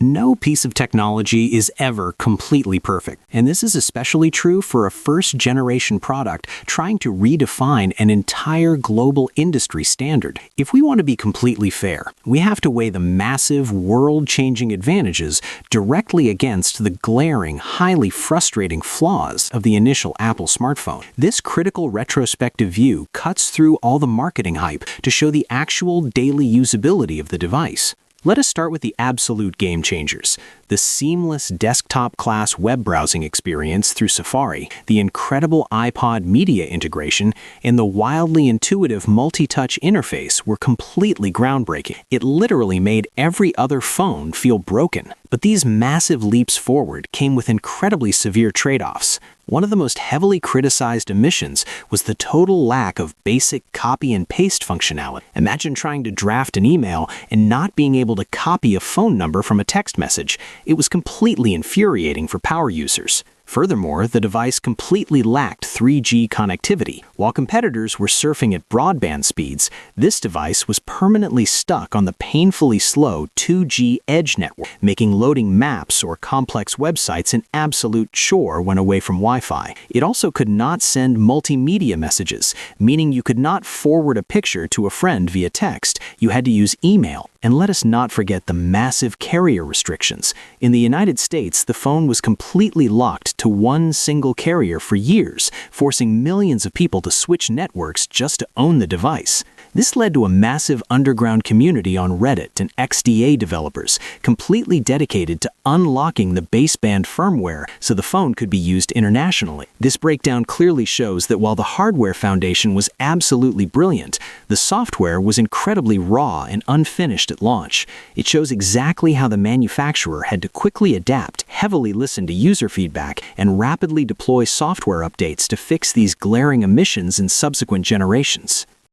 No piece of technology is ever completely perfect, and this is especially true for a first-generation product trying to redefine an entire global industry standard. If we want to be completely fair, we have to weigh the massive, world-changing advantages directly against the glaring, highly frustrating flaws of the initial Apple smartphone. This critical retrospective view cuts through all the marketing hype to show the actual daily usability of the device. Let us start with the absolute game changers: the seamless desktop-class web browsing experience through Safari, the incredible iPod media integration, and the wildly intuitive multi-touch interface were completely groundbreaking. It literally made every other phone feel broken. But these massive leaps forward came with incredibly severe trade-offs. One of the most heavily criticized omissions was the total lack of basic copy and paste functionality. Imagine trying to draft an email and not being able to copy a phone number from a text message. It was completely infuriating for power users. Furthermore, the device completely lacked 3G connectivity. While competitors were surfing at broadband speeds, this device was permanently stuck on the painfully slow 2G edge network, making loading maps or complex websites an absolute chore when away from Wi-Fi. It also could not send multimedia messages, meaning you could not forward a picture to a friend via text. You had to use email. And let us not forget the massive carrier restrictions. In the United States, the phone was completely locked to one single carrier for years, forcing millions of people to switch networks just to own the device. This led to a massive underground community on Reddit and XDA developers, completely dedicated to unlocking the baseband firmware so the phone could be used internationally. This breakdown clearly shows that while the hardware foundation was absolutely brilliant, the software was incredibly raw and unfinished at launch. It shows exactly how the manufacturer had to quickly adapt, heavily listen to user feedback, and rapidly deploy software updates to fix these glaring omissions in subsequent generations.